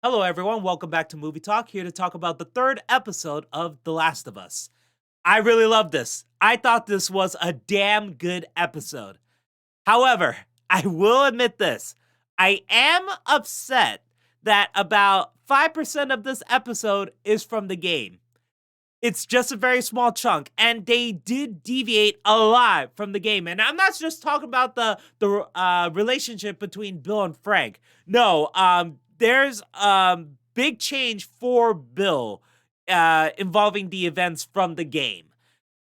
Hello, everyone. Welcome back to Movie Talk. Here to talk about the third episode of The Last of Us. I really love this. I thought this was a damn good episode. However, I will admit this. I am upset that about 5% of this episode is from the game. It's just a very small chunk, and they did deviate a lot from the game. And I'm not just talking about the relationship between Bill and Frank. No, there's big change for Bill involving the events from the game.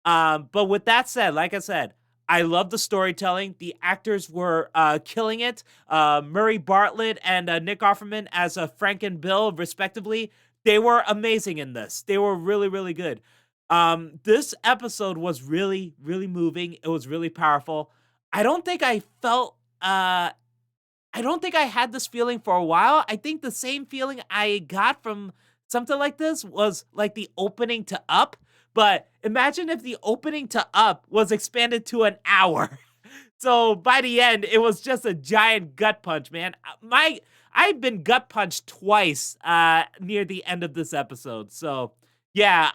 But with that said, like I said, I love the storytelling. The actors were killing it. Murray Bartlett and Nick Offerman as Frank and Bill, respectively. They were amazing in this. They were really, really good. This episode was really, really moving. It was really powerful. I don't think I felt. I don't think I had this feeling for a while. I think the same feeling I got from something like this was like the opening to Up. But imagine if the opening to Up was expanded to an hour. So by the end, it was just a giant gut punch, man. I've been gut punched twice near the end of this episode. So yeah,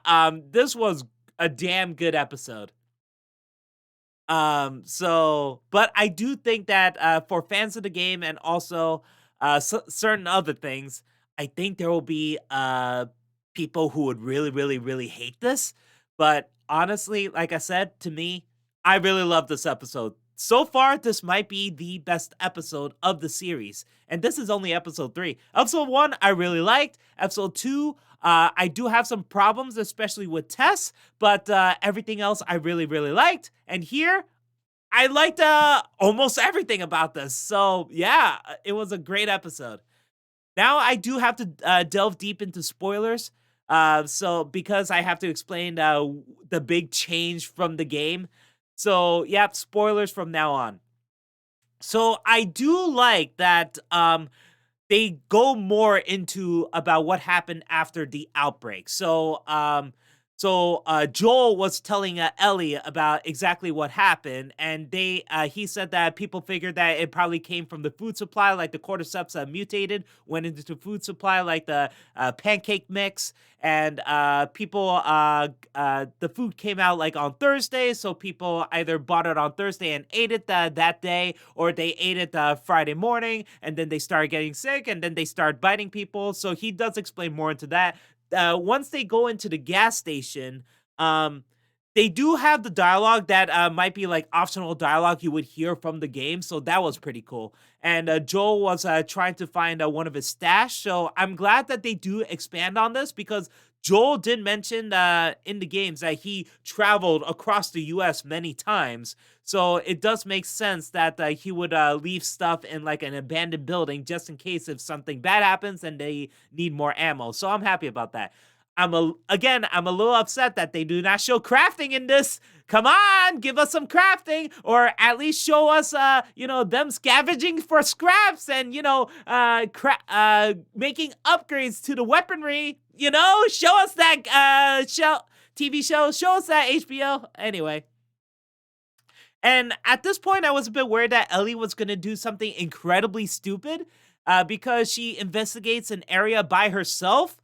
this was a damn good episode. But I do think that for fans of the game and also certain other things, I think there will be people who would really, really, really hate this. But honestly, like I said, to me, I really love this episode. So far, this might be the best episode of the series. And this is only episode 3. Episode 1, I really liked. Episode 2, I do have some problems, especially with Tess, but everything else I really, really liked. And here, I liked almost everything about this. So, yeah, it was a great episode. Now, I do have to delve deep into spoilers. So, because I have to explain the big change from the game. So, yep, spoilers from now on. So, I do like that they go more into about what happened after the outbreak. So Joel was telling Ellie about exactly what happened, and he said that people figured that it probably came from the food supply, like the cordyceps mutated, went into the food supply, like the pancake mix, and the food came out like on Thursday, so people either bought it on Thursday and ate it that day, or they ate it Friday morning, and then they started getting sick, and then they started biting people. So he does explain more into that. Once they go into the gas station, they do have the dialogue that might be like optional dialogue you would hear from the game. So that was pretty cool. And Joel was trying to find one of his stash. So I'm glad that they do expand on this because Joel did mention in the games that he traveled across the US many times. So it does make sense that he would leave stuff in like an abandoned building just in case if something bad happens and they need more ammo. So I'm happy about that. I'm a little upset that they do not show crafting in this. Come on, give us some crafting, or at least show us, them scavenging for scraps and making upgrades to the weaponry. Show us that TV show, show us that HBO. Anyway. And at this point, I was a bit worried that Ellie was going to do something incredibly stupid because she investigates an area by herself,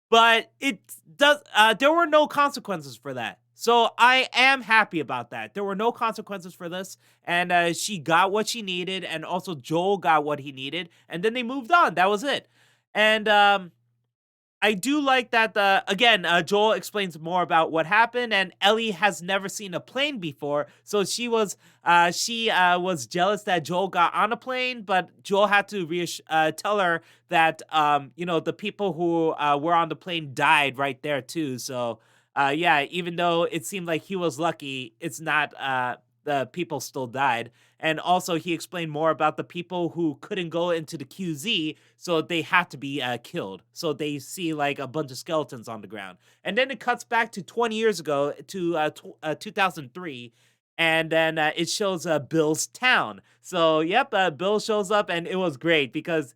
but it does. There were no consequences for that. So I am happy about that. There were no consequences for this, and she got what she needed, and also Joel got what he needed, and then they moved on. That was it. And I do like that. Again, Joel explains more about what happened, and Ellie has never seen a plane before, so she was jealous that Joel got on a plane, but Joel had to tell her that the people who were on the plane died right there too. So yeah, even though it seemed like he was lucky, it's not. The people still died. And also, he explained more about the people who couldn't go into the QZ, so they had to be killed. So they see like a bunch of skeletons on the ground. And then it cuts back to 20 years ago to 2003. And then it shows Bill's town. So, yep, Bill shows up, and it was great because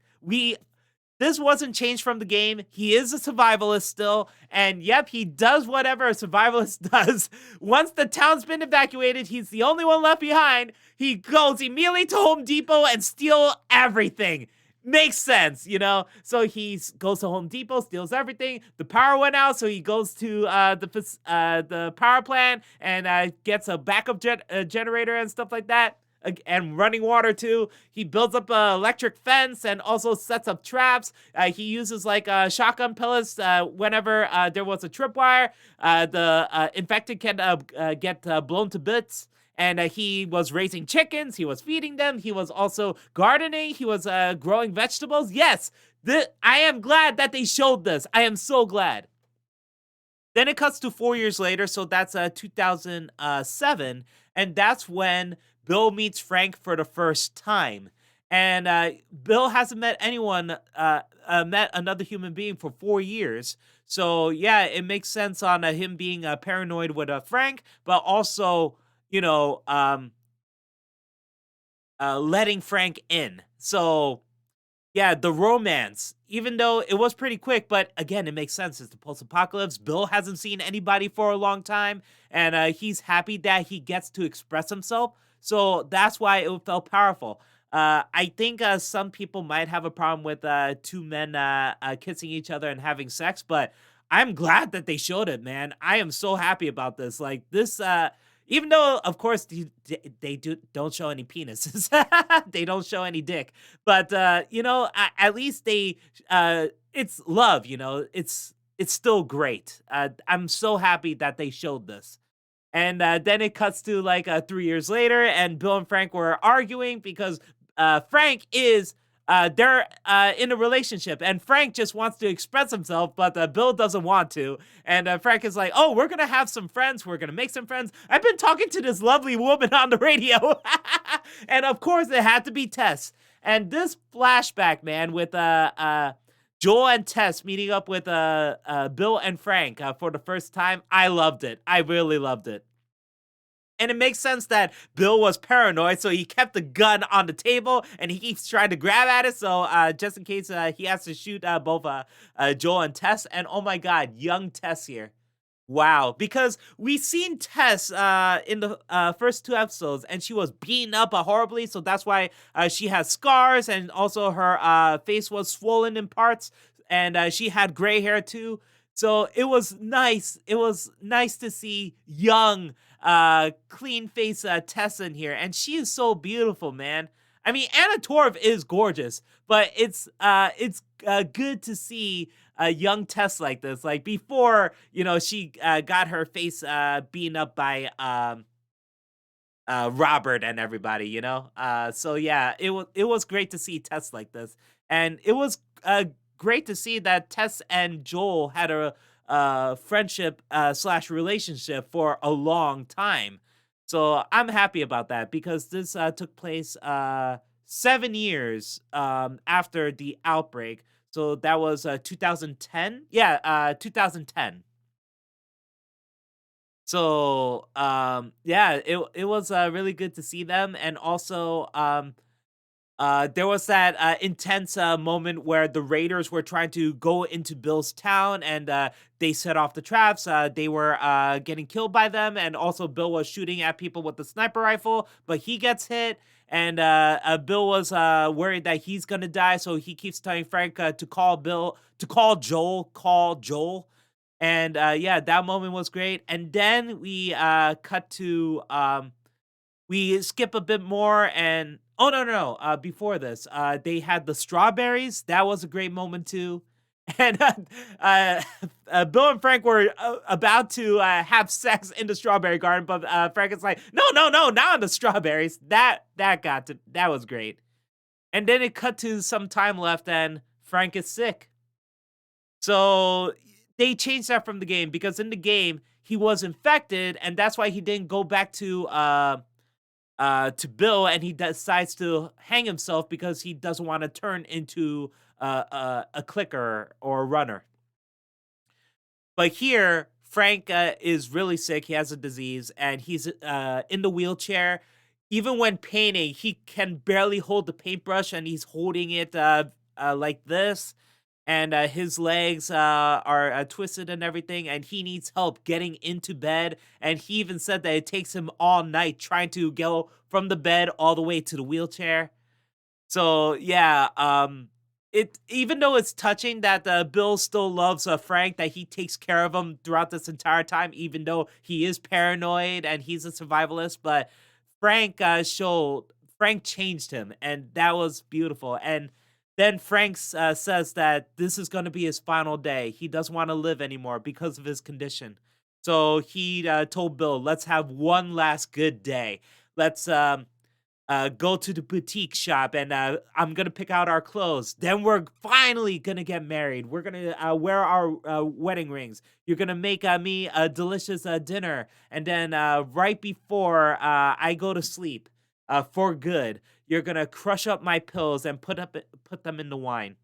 this wasn't changed from the game. He is a survivalist still. And yep, he does whatever a survivalist does. Once the town's been evacuated, he's the only one left behind. He goes immediately to Home Depot and steal everything. Makes sense, you know. So he goes to Home Depot, steals everything. The power went out, so he goes to the power plant and gets a backup generator and stuff like that, and running water too. He builds up an electric fence and also sets up traps. He uses like shotgun pellets whenever there was a tripwire. The infected can get blown to bits. And he was raising chickens. He was feeding them. He was also gardening. He was growing vegetables. Yes, I am glad that they showed this. I am so glad. Then it cuts to 4 years later, so that's 2007, and that's when Bill meets Frank for the first time. And Bill hasn't met anyone, met another human being for 4 years. So yeah, it makes sense on him being paranoid with Frank, but also, you know, letting Frank in. So yeah, the romance, even though it was pretty quick, but again, it makes sense. It's the post-apocalypse. Bill hasn't seen anybody for a long time, and he's happy that he gets to express himself. So that's why it felt powerful. I think some people might have a problem with two men kissing each other and having sex, but I'm glad that they showed it, man. I am so happy about this. Like this, even though, of course, don't show any penises, they don't show any dick, but you know, at least it's love. You know, it's still great. I'm so happy that they showed this. And then it cuts to like 3 years later, and Bill and Frank were arguing because Frank is they're in a relationship, and Frank just wants to express himself, but Bill doesn't want to. And Frank is like, "Oh, we're gonna have some friends. We're gonna make some friends. I've been talking to this lovely woman on the radio," and of course, it had to be Tess. And this flashback, man, with Joel and Tess meeting up with Bill and Frank for the first time, I loved it. I really loved it. And it makes sense that Bill was paranoid, so he kept the gun on the table and he keeps trying to grab at it. So just in case he has to shoot both Joel and Tess. And oh my God, young Tess here. Wow, because we seen Tess in the first two episodes, and she was beaten up horribly, so that's why she has scars, and also her face was swollen in parts, and she had gray hair too. So it was nice. It was nice to see young, clean face Tess in here, and she is so beautiful, man. I mean, Anna Torv is gorgeous, but it's good to see a young Tess like this. Like before, you know, she got her face beaten up by Robert and everybody, you know. So yeah, it was great to see Tess like this, and it was great to see that Tess and Joel had a friendship slash relationship for a long time. So I'm happy about that because this took place 7 years after the outbreak. So that was 2010. Yeah, 2010. So yeah, it was really good to see them, and also there was that intense moment where the raiders were trying to go into Bill's town, and they set off the traps. They were getting killed by them, and also Bill was shooting at people with the sniper rifle, but he gets hit. And Bill was worried that he's gonna die, so he keeps telling Frank to call Bill, to call Joel. And yeah, that moment was great. And then we cut to we skip a bit more, and oh no, no, no, before this, they had the strawberries. That was a great moment too. And uh, Bill and Frank were about to have sex in the strawberry garden, but Frank is like, "No, no, no, not on the strawberries." That was great. And then it cut to some time left, and Frank is sick. So they changed that from the game because in the game he was infected, and that's why he didn't go back to Bill, and he decides to hang himself because he doesn't want to turn into a clicker or a runner. But here, Frank is really sick. He has a disease, and he's in the wheelchair. Even when painting, he can barely hold the paintbrush, and he's holding it like this. And his legs are twisted and everything, and he needs help getting into bed. And he even said that it takes him all night trying to go from the bed all the way to the wheelchair. So yeah, it even though it's touching that Bill still loves Frank, that he takes care of him throughout this entire time, even though he is paranoid and he's a survivalist. But Frank showed Frank changed him, and that was beautiful. And then Frank says that this is going to be his final day. He doesn't want to live anymore because of his condition. So he told Bill, "Let's have one last good day. Let's go to the boutique shop and I'm gonna pick out our clothes. Then we're finally gonna get married. We're gonna wear our wedding rings. You're gonna make me a delicious dinner, and then right before I go to sleep, for good, you're gonna crush up my pills and put them in the wine."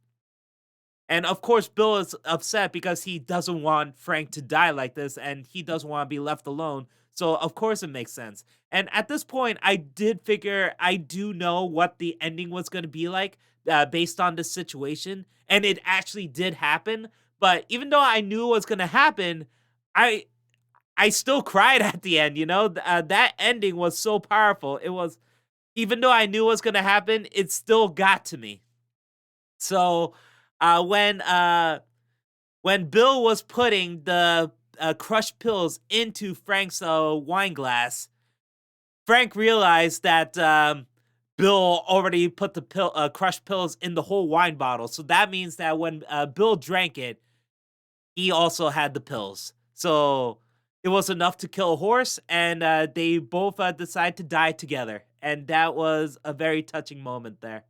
And of course, Bill is upset because he doesn't want Frank to die like this and he doesn't want to be left alone. So, of course, it makes sense. And at this point, I did figure I do know what the ending was going to be like based on this situation. And it actually did happen. But even though I knew it was going to happen, I. I still cried at the end, you know? That ending was so powerful. It was, even though I knew it was going to happen, it still got to me. So, uh, when uh, when Bill was putting the crushed pills into Frank's wine glass, Frank realized that Bill already put the crushed pills in the whole wine bottle. So that means that when Bill drank it, he also had the pills. So it was enough to kill a horse, and they both decide to die together. And that was a very touching moment there.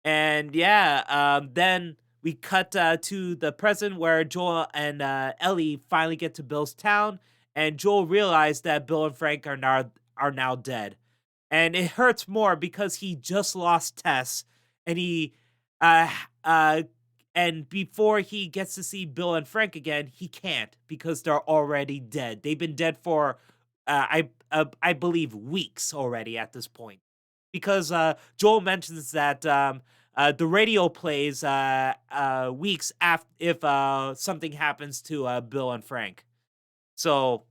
And yeah, then we cut to the present where Joel and Ellie finally get to Bill's town, and Joel realized that Bill and Frank are now dead, and it hurts more because he just lost Tess, and he, uh, uh, and before he gets to see Bill and Frank again, he can't because they're already dead. They've been dead for, I believe, weeks already at this point, because Joel mentions that the radio plays weeks after if something happens to Bill and Frank. So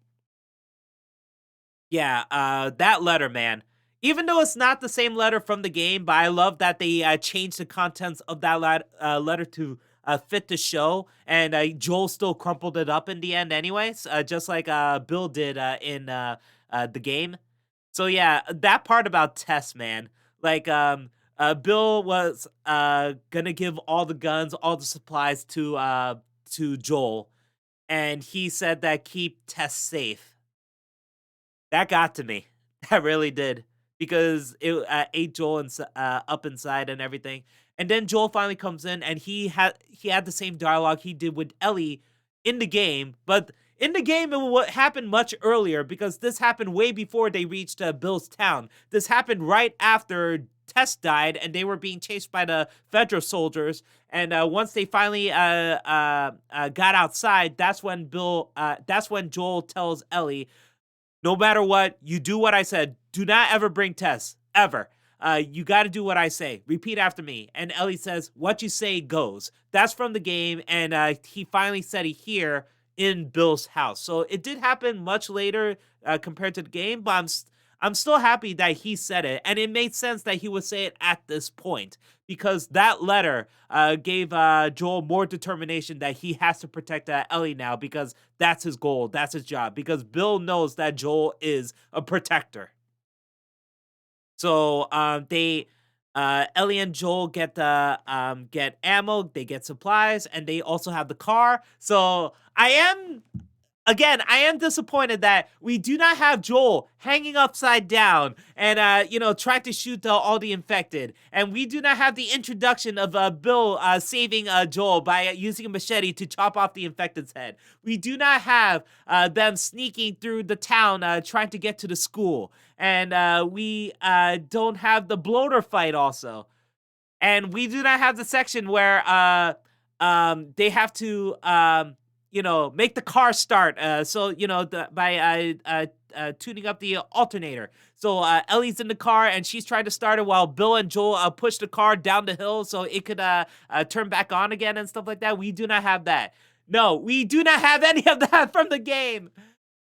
yeah, that letter, man. Even though it's not the same letter from the game, but I love that they changed the contents of that letter to fit the show, and Joel still crumpled it up in the end, anyways, just like Bill did in the game. So yeah, that part about Tess, man. Like Bill was gonna give all the guns, all the supplies to Joel, and he said that keep Tess safe. That got to me. That really did, because it ate Joel up inside and everything. And then Joel finally comes in, and he had the same dialogue he did with Ellie in the game, but in the game happened much earlier because this happened way before they reached Bill's town. This happened right after Tess died, and they were being chased by the federal soldiers. And once they finally got outside, that's when Joel tells Ellie, no matter what, you do what I said. Do not ever bring Tess. Ever. You got to do what I say. Repeat after me. And Ellie says, what you say goes. That's from the game. And he finally said it here in Bill's house. So it did happen much later compared to the game, but I'm still happy that he said it. And it made sense that he would say it at this point, because that letter gave Joel more determination that he has to protect Ellie now, because that's his goal, that's his job, because Bill knows that Joel is a protector. So they Ellie and Joel get ammo, they get supplies, and they also have the car. So I am disappointed that we do not have Joel hanging upside down and, trying to shoot all the infected. And we do not have the introduction of Bill saving Joel by using a machete to chop off the infected's head. We do not have them sneaking through the town trying to get to the school. And we don't have the bloater fight also. And we do not have the section where they have to make the car start. By tuning up the alternator. So Ellie's in the car and she's trying to start it while Bill and Joel push the car down the hill so it could turn back on again and stuff like that. We do not have that. No, we do not have any of that from the game.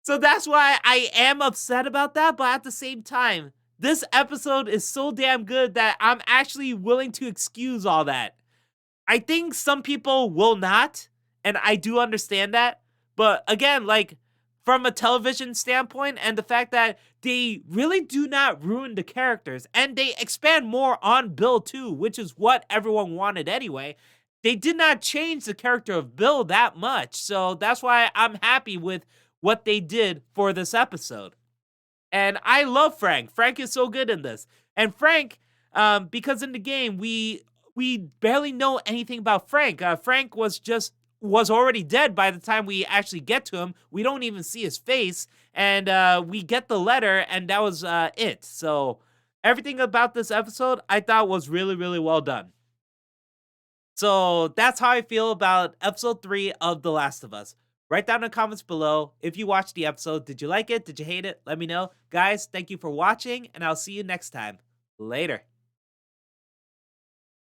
So that's why I am upset about that. But at the same time, This episode is so damn good that I'm actually willing to excuse all that. I think some people will not, and I do understand that. But again, like from a television standpoint, and the fact that they really do not ruin the characters, and they expand more on Bill too, which is what everyone wanted anyway. They did not change the character of Bill that much, so that's why I'm happy with what they did for this episode. And I love Frank. Frank is so good in this. And Frank, because in the game we barely know anything about Frank. Frank was already dead by the time we actually get to him. We don't even see his face, and we get the letter, and that was it. So everything about this episode I thought was really, really well done. So that's how I feel about episode 3 of The Last of Us. Write down in the comments below if you watched the episode. Did you like it? Did you hate it? Let me know. Guys, thank you for watching, and I'll see you next time. Later.